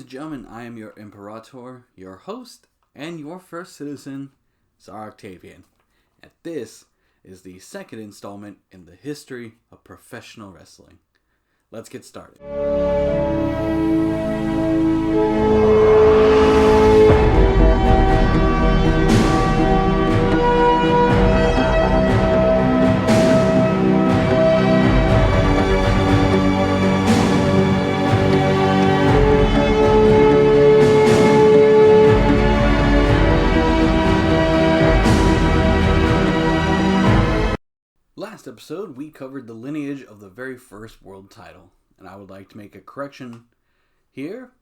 Ladies and gentlemen, I am your Imperator, your host, and your first citizen, TsarOctavian. And this is the second installment in the history of professional wrestling. Let's get started. Last episode, we covered the lineage of the very first world title, and I would like to make a correction here.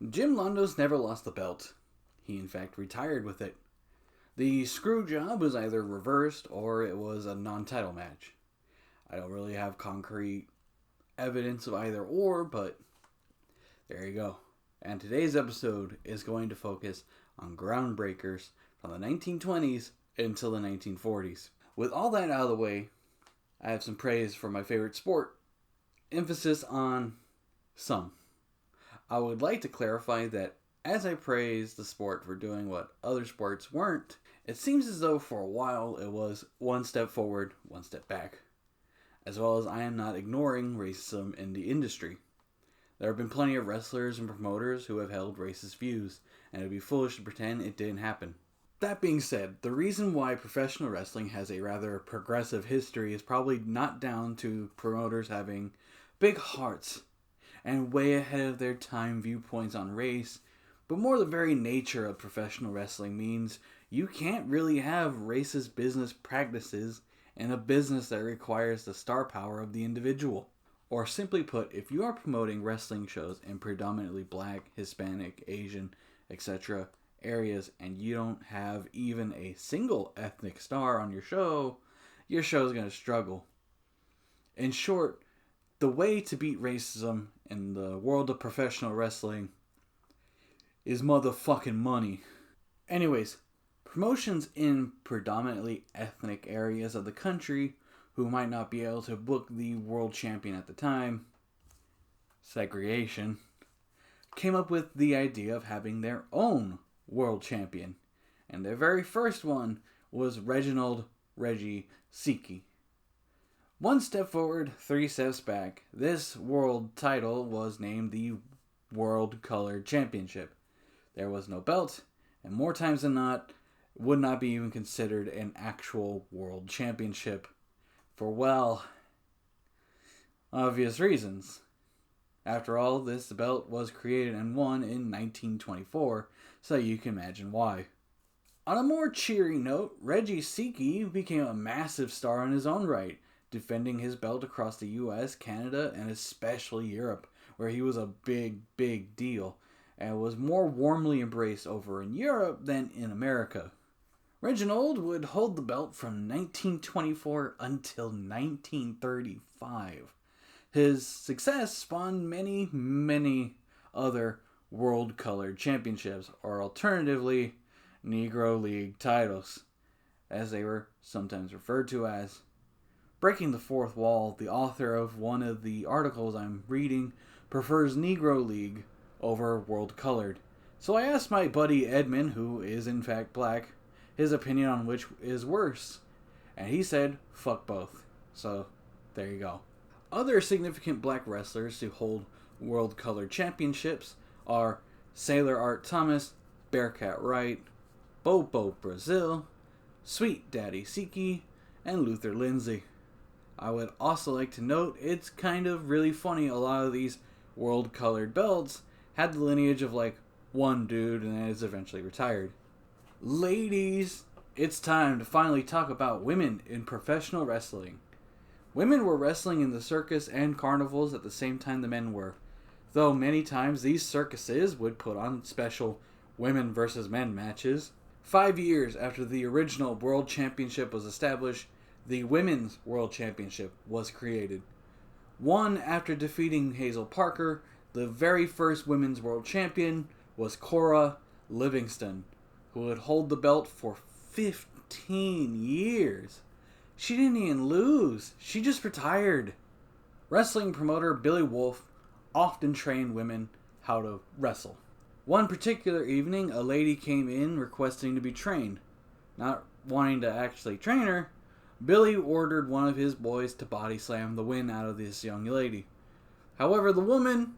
Jim Londos never lost the belt. He in fact retired with it. The screw job was either reversed or it was a non-title match. I don't really have concrete evidence of either or, but there you go. And today's episode is going to focus on groundbreakers from the 1920s until the 1940s. With all that out of the way, I have some praise for my favorite sport. Emphasis on some. I would like to clarify that as I praise the sport for doing what other sports weren't, it seems as though for a while it was one step forward, one step back. As well as I am not ignoring racism in the industry. There have been plenty of wrestlers and promoters who have held racist views, and it would be foolish to pretend it didn't happen. That being said, the reason why professional wrestling has a rather progressive history is probably not down to promoters having big hearts and way ahead of their time viewpoints on race, but more the very nature of professional wrestling means you can't really have racist business practices in a business that requires the star power of the individual. Or simply put, if you are promoting wrestling shows in predominantly black, Hispanic, Asian, etc., areas and you don't have even a single ethnic star on your show is going to struggle. In short, the way to beat racism in the world of professional wrestling is motherfucking money. Anyways, promotions in predominantly ethnic areas of the country who might not be able to book the world champion at the time, segregation, came up with the idea of having their own world champion, and their very first one was Reginald Reggie Siki. One step forward, 3 steps back. This world title was named the World Colored Championship. There was no belt, and more times than not, would not be even considered an actual world championship for, well, obvious reasons. After all, this belt was created and won in 1924, so you can imagine why. On a more cheery note, Reggie Siki became a massive star in his own right, defending his belt across the US, Canada, and especially Europe, where he was a big deal, and was more warmly embraced over in Europe than in America. Reginald would hold the belt from 1924 until 1935. His success spawned many other world-colored championships, or alternatively, Negro League titles, as they were sometimes referred to as. Breaking the fourth wall, the author of one of the articles I'm reading prefers Negro League over world-colored. So I asked my buddy Edmund, who is in fact black, his opinion on which is worse, and he said, fuck both. So, there you go. Other significant black wrestlers to hold world-colored championships are Sailor Art Thomas, Bearcat Wright, Bobo Brazil, Sweet Daddy Siki, and Luther Lindsay. I would also like to note it's kind of really funny a lot of these world-colored belts had the lineage of like one dude and then is eventually retired. Ladies, it's time to finally talk about women in professional wrestling. Women were wrestling in the circus and carnivals at the same time the men were, though many times these circuses would put on special women versus men matches. 5 years after the original World Championship was established, the Women's World Championship was created. Won after defeating Hazel Parker, the very first Women's World Champion was Cora Livingston, who would hold the belt for 15 years. She didn't even lose. She just retired. Wrestling promoter Billy Wolf often trained women how to wrestle. One particular evening, a lady came in requesting to be trained. Not wanting to actually train her, Billy ordered one of his boys to body slam the wind out of this young lady. However, the woman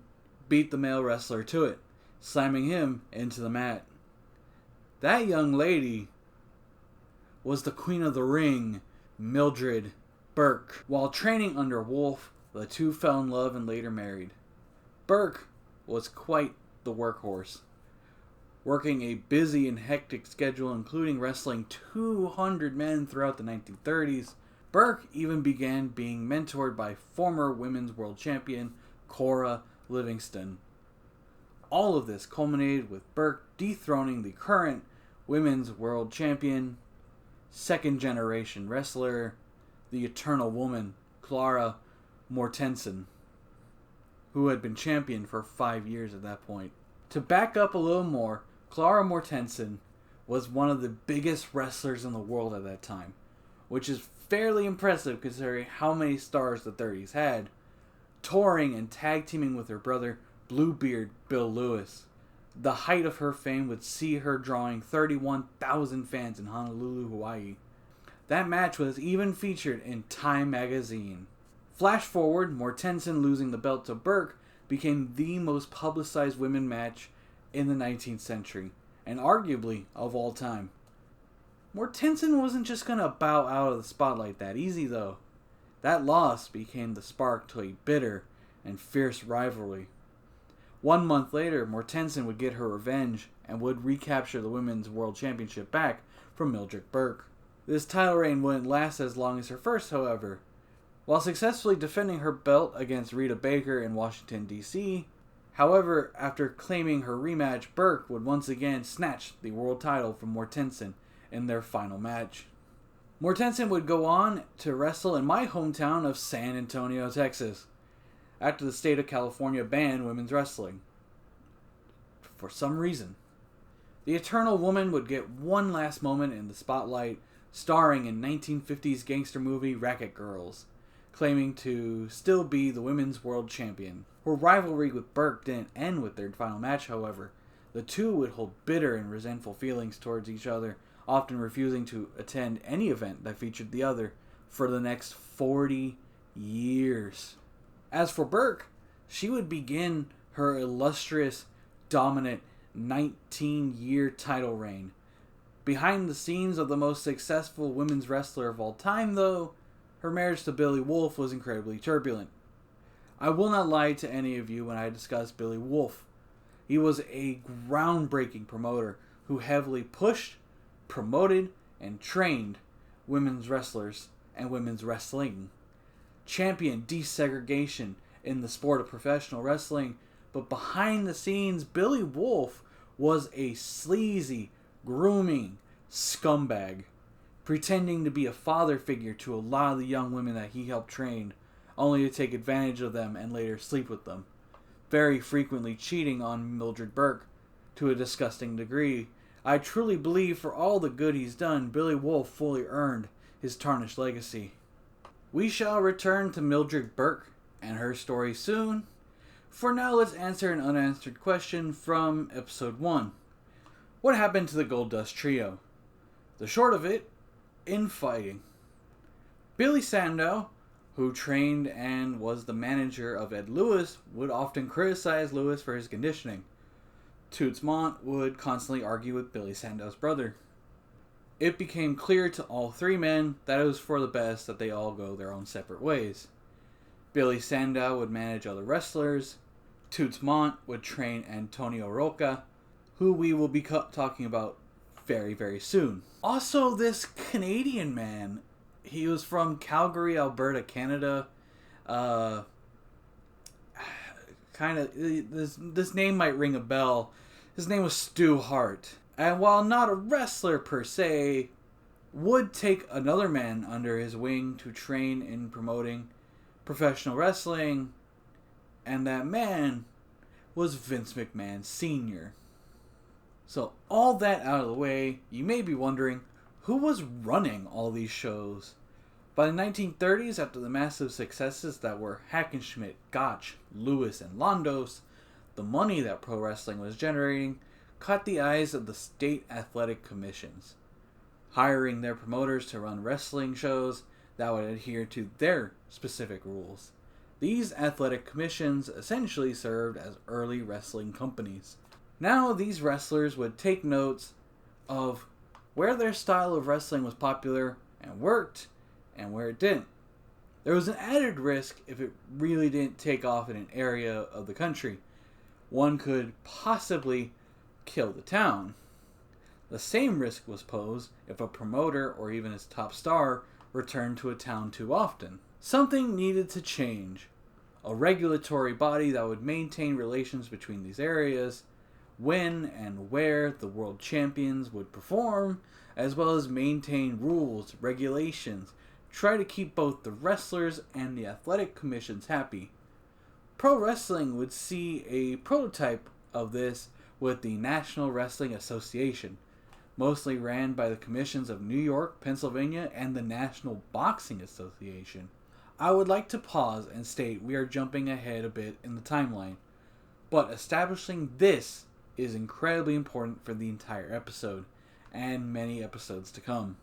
beat the male wrestler to it, slamming him into the mat. That young lady was the queen of the ring, Mildred Burke. While training under Wolf, the two fell in love and later married. Burke was quite the workhorse, working a busy and hectic schedule including wrestling 200 men throughout the 1930s. Burke even began being mentored by former women's world champion Cora Livingston. All of this culminated with Burke dethroning the current women's world champion, second generation wrestler, the Eternal Woman, Clara Mortensen, who had been champion for 5 years at that point. To back up a little more, Clara Mortensen was one of the biggest wrestlers in the world at that time, which is fairly impressive considering how many stars the 30s had, touring and tag teaming with her brother Bluebeard Bill Lewis. The height of her fame would see her drawing 31,000 fans in Honolulu, Hawaii. That match was even featured in Time magazine. Flash forward, Mortensen losing the belt to Burke became the most publicized women match in the 19th century, and arguably of all time. Mortensen wasn't just going to bow out of the spotlight that easy though. That loss became the spark to a bitter and fierce rivalry. 1 month later, Mortensen would get her revenge and would recapture the Women's World Championship back from Mildred Burke. This title reign wouldn't last as long as her first, however. While successfully defending her belt against Rita Baker in Washington, D.C., however, after claiming her rematch, Burke would once again snatch the world title from Mortensen in their final match. Mortensen would go on to wrestle in my hometown of San Antonio, Texas, after the state of California banned women's wrestling. For some reason. The Eternal Woman would get one last moment in the spotlight, starring in 1950s gangster movie Racket Girls, claiming to still be the women's world champion. Her rivalry with Burke didn't end with their final match, however. The two would hold bitter and resentful feelings towards each other, often refusing to attend any event that featured the other for the next 40 years. As for Burke, she would begin her illustrious, dominant 19-year title reign. Behind the scenes of the most successful women's wrestler of all time, though, her marriage to Billy Wolf was incredibly turbulent. I will not lie to any of you when I discuss Billy Wolf. He was a groundbreaking promoter who heavily pushed, promoted, and trained women's wrestlers and women's wrestling. Championed desegregation in the sport of professional wrestling, but behind the scenes, Billy Wolf was a sleazy, grooming scumbag, pretending to be a father figure to a lot of the young women that he helped train, only to take advantage of them and later sleep with them, very frequently cheating on Mildred Burke to a disgusting degree. I truly believe for all the good he's done, Billy Wolf fully earned his tarnished legacy. We shall return to Mildred Burke and her story soon. For now, let's answer an unanswered question from episode 1. What happened to the Goldust Trio? The short of it, infighting. Billy Sandow, who trained and was the manager of Ed Lewis, would often criticize Lewis for his conditioning. Toots Mondt would constantly argue with Billy Sandow's brother. It became clear to all three men that it was for the best that they all go their own separate ways. Billy Sandow would manage other wrestlers. Toots Mondt would train Antonio Rocca, who we will be talking about very, very soon. Also, this Canadian man, he was from Calgary, Alberta, Canada. This name might ring a bell. His name was Stu Hart. And while not a wrestler per se, would take another man under his wing to train in promoting professional wrestling, and that man was Vince McMahon Sr. So all that out of the way, you may be wondering, who was running all these shows? By the 1930s, after the massive successes that were Hackenschmidt, Gotch, Lewis, and Londos, the money that pro wrestling was generating caught the eyes of the state athletic commissions, hiring their promoters to run wrestling shows that would adhere to their specific rules. These athletic commissions essentially served as early wrestling companies. Now these wrestlers would take notes of where their style of wrestling was popular and worked, and where it didn't. There was an added risk if it really didn't take off in an area of the country. One could possibly kill the town. The same risk was posed if a promoter or even his top star returned to a town too often. Something needed to change. A regulatory body that would maintain relations between these areas, when and where the world champions would perform, as well as maintain rules, regulations, try to keep both the wrestlers and the athletic commissions happy. Pro wrestling would see a prototype of this with the National Wrestling Association, mostly ran by the commissions of New York, Pennsylvania, and the National Boxing Association. I would like to pause and state we are jumping ahead a bit in the timeline, but establishing this is incredibly important for the entire episode, and many episodes to come.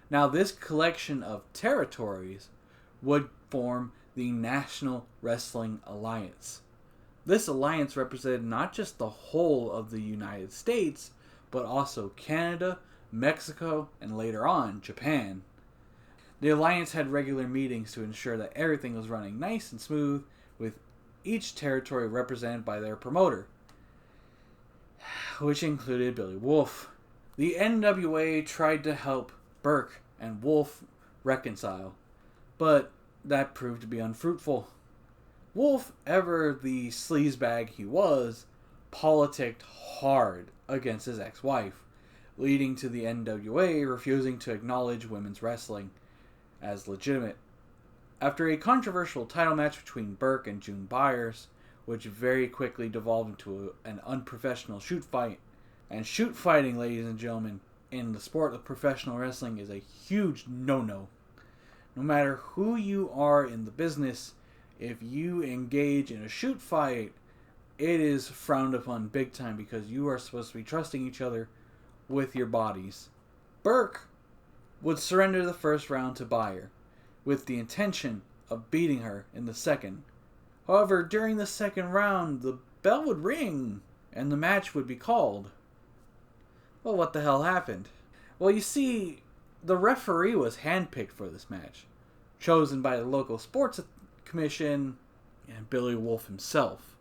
Now, this collection of territories would form the National Wrestling Alliance. This alliance represented not just the whole of the United States, but also Canada, Mexico, and later on, Japan. The alliance had regular meetings to ensure that everything was running nice and smooth, with each territory represented by their promoter, which included Billy Wolf. The NWA tried to help Burke and Wolf reconcile, but that proved to be unfruitful. Wolf, ever the sleazebag he was, politicked hard against his ex-wife, leading to the NWA refusing to acknowledge women's wrestling as legitimate. After a controversial title match between Burke and June Byers, which very quickly devolved into an unprofessional shoot fight, and shoot fighting, ladies and gentlemen, in the sport of professional wrestling is a huge no-no. No matter who you are in the business, if you engage in a shoot fight, it is frowned upon big time because you are supposed to be trusting each other with your bodies. Burke would surrender the first round to Byer, with the intention of beating her in the second. However, during the second round, the bell would ring, and the match would be called. Well, what the hell happened? Well, you see, the referee was handpicked for this match, chosen by the local sports commission and Billy Wolf himself.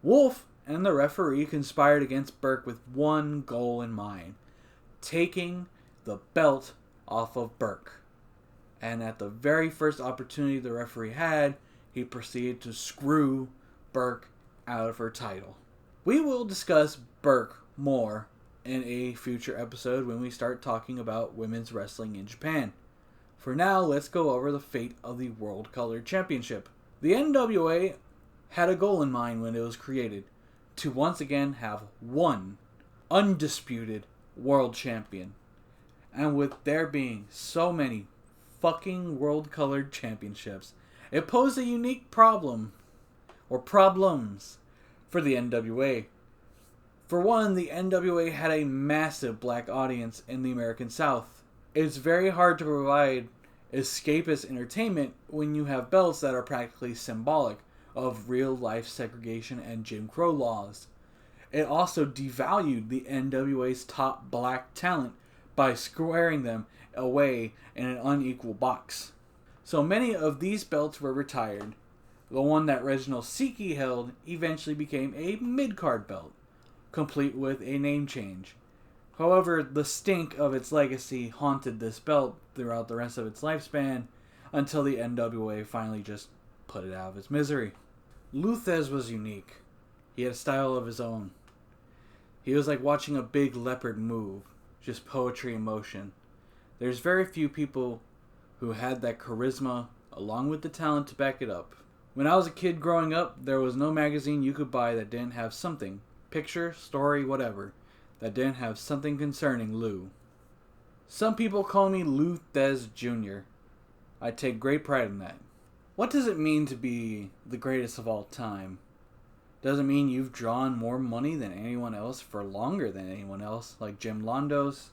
Wolf and the referee conspired against Burke with one goal in mind: taking the belt off of Burke. And at the very first opportunity the referee had, he proceeded to screw Burke out of her title. We will discuss Burke more in a future episode when we start talking about women's wrestling in Japan. For now, let's go over the fate of the World Color Championship. The NWA had a goal in mind when it was created: to once again have one undisputed world champion. And with there being so many fucking world colored championships, it posed a unique problem, or problems, for the NWA. For one, the NWA had a massive black audience in the American South. It's very hard to provide escapist entertainment when you have belts that are practically symbolic of real-life segregation and Jim Crow laws. It also devalued the NWA's top black talent by squaring them away in an unequal box. So many of these belts were retired. The one that Reginald Siki held eventually became a mid-card belt, complete with a name change. However, the stink of its legacy haunted this belt throughout the rest of its lifespan until the NWA finally just put it out of its misery. Lou Thesz was unique. He had a style of his own. He was like watching a big leopard move, just poetry in motion. There's very few people who had that charisma along with the talent to back it up. When I was a kid growing up, there was no magazine you could buy that didn't have something, picture, story, whatever, that didn't have something concerning Lou. Some people call me Lou Thesz Jr. I take great pride in that. What does it mean to be the greatest of all time? Doesn't mean you've drawn more money than anyone else for longer than anyone else, like Jim Londos.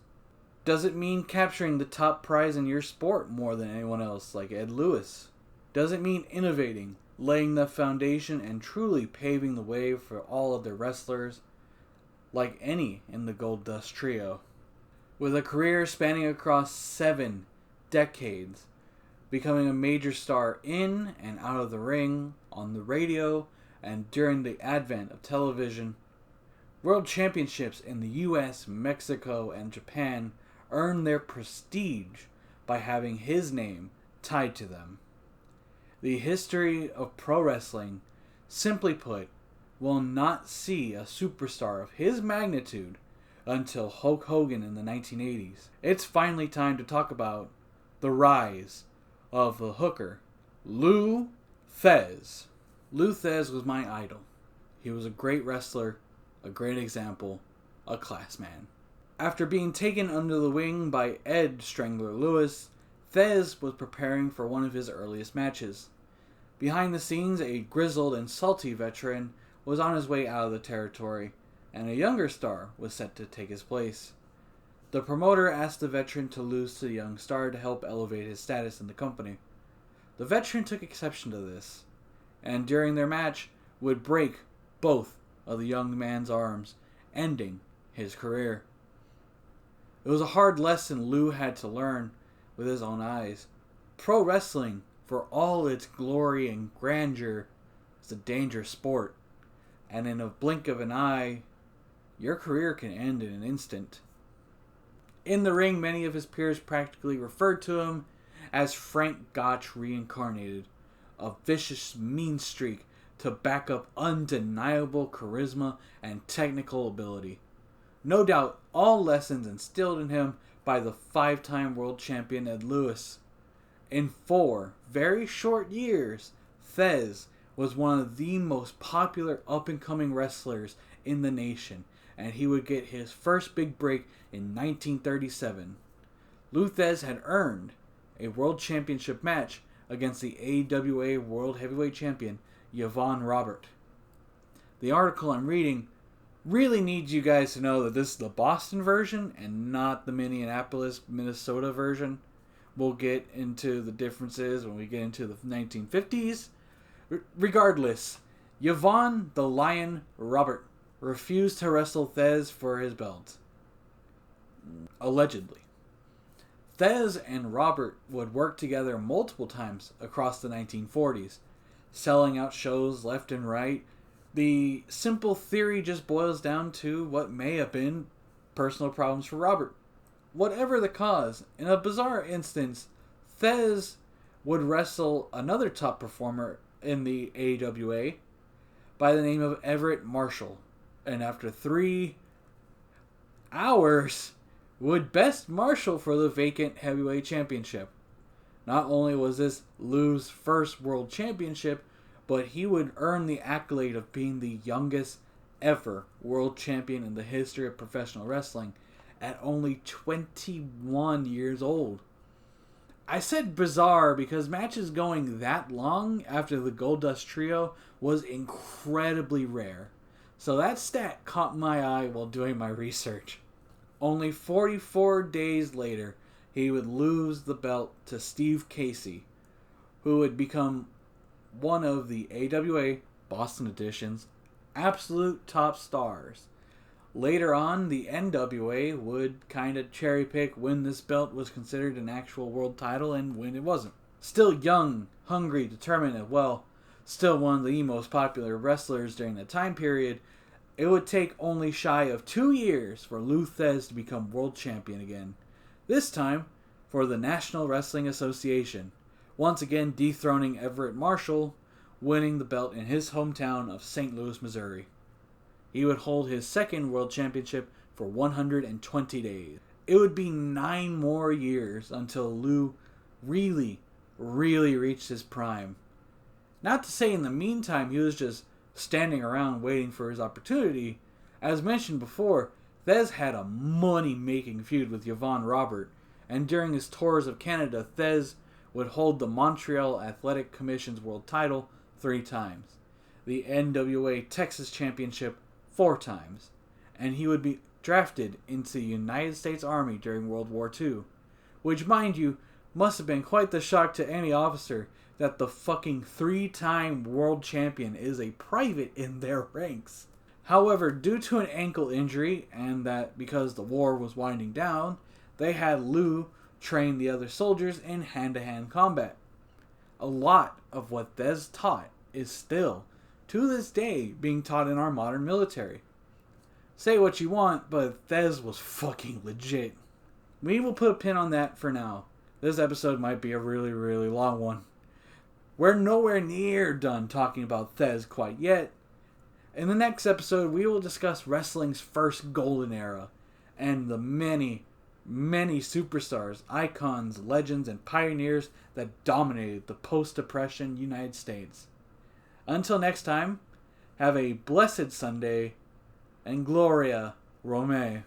Doesn't mean capturing the top prize in your sport more than anyone else, like Ed Lewis. Doesn't mean innovating, laying the foundation, and truly paving the way for all of the wrestlers, like any in the Goldust Trio. With a career spanning across 7 decades, becoming a major star in and out of the ring, on the radio, and during the advent of television, World Championships in the US, Mexico, and Japan earned their prestige by having his name tied to them. The history of pro wrestling, simply put, will not see a superstar of his magnitude until Hulk Hogan in the 1980s. It's finally time to talk about the rise of the hooker, Lou Thesz. Lou Thesz was my idol. He was a great wrestler, a great example, a class man. After being taken under the wing by Ed Strangler Lewis, Thesz was preparing for one of his earliest matches. Behind the scenes, a grizzled and salty veteran was on his way out of the territory, and a younger star was set to take his place. The promoter asked the veteran to lose to the young star to help elevate his status in the company. The veteran took exception to this, and during their match would break both of the young man's arms, ending his career. It was a hard lesson Lou had to learn with his own eyes. Pro wrestling, for all its glory and grandeur, is a dangerous sport, and in a blink of an eye, your career can end in an instant. In the ring, many of his peers practically referred to him as Frank Gotch reincarnated, a vicious mean streak to back up undeniable charisma and technical ability. No doubt all lessons instilled in him by the 5-time world champion Ed Lewis. In 4 very short years, Thesz was one of the most popular up-and-coming wrestlers in the nation, and he would get his first big break in 1937. Lou Thesz had earned a world championship match against the AWA World Heavyweight Champion, Yvonne Robert. The article I'm reading really needs you guys to know that this is the Boston version and not the Minneapolis, Minnesota version. We'll get into the differences when we get into the 1950s. Regardless, Yvonne the Lion Robert refused to wrestle Thesz for his belt. Allegedly. Thesz and Robert would work together multiple times across the 1940s, selling out shows left and right. The simple theory just boils down to what may have been personal problems for Robert. Whatever the cause, in a bizarre instance, Thesz would wrestle another top performer in the AWA by the name of Everett Marshall, and after 3 hours would best Marshall for the vacant heavyweight championship. Not only was this Lou's first world championship, but he would earn the accolade of being the youngest ever world champion in the history of professional wrestling at only 21 years old. I said bizarre because matches going that long after the Goldust Trio was incredibly rare. So that stat caught my eye while doing my research. Only 44 days later, he would lose the belt to Steve Casey, who would become one of the AWA Boston Edition's absolute top stars. Later on, the NWA would kind of cherry pick when this belt was considered an actual world title and when it wasn't. Still young, hungry, determined, and well, still one of the most popular wrestlers during the time period, it would take only shy of 2 years for Lou Thesz to become world champion again. This time for the National Wrestling Association, once again dethroning Everett Marshall, winning the belt in his hometown of St. Louis, Missouri. He would hold his second world championship for 120 days. It would be 9 more years until Lou really reached his prime. Not to say in the meantime he was just standing around waiting for his opportunity. As mentioned before, Thesz had a money-making feud with Yvonne Robert, and during his tours of Canada, Thesz would hold the Montreal Athletic Commission's world title 3 times. the NWA Texas Championship 4 times, and he would be drafted into the United States Army during World War II, which, mind you, must have been quite the shock to any officer that the fucking 3-time world champion is a private in their ranks. However, due to an ankle injury, and that because the war was winding down, they had Lou train the other soldiers in hand-to-hand combat. A lot of what Thez taught is still, to this day, being taught in our modern military. Say what you want, but Thez was fucking legit. We will put a pin on that for now. This episode might be a really, really long one. We're nowhere near done talking about Thez quite yet. In the next episode, we will discuss wrestling's first golden era and the many, many superstars, icons, legends, and pioneers that dominated the post-depression United States. Until next time, have a blessed Sunday and Gloria Romae.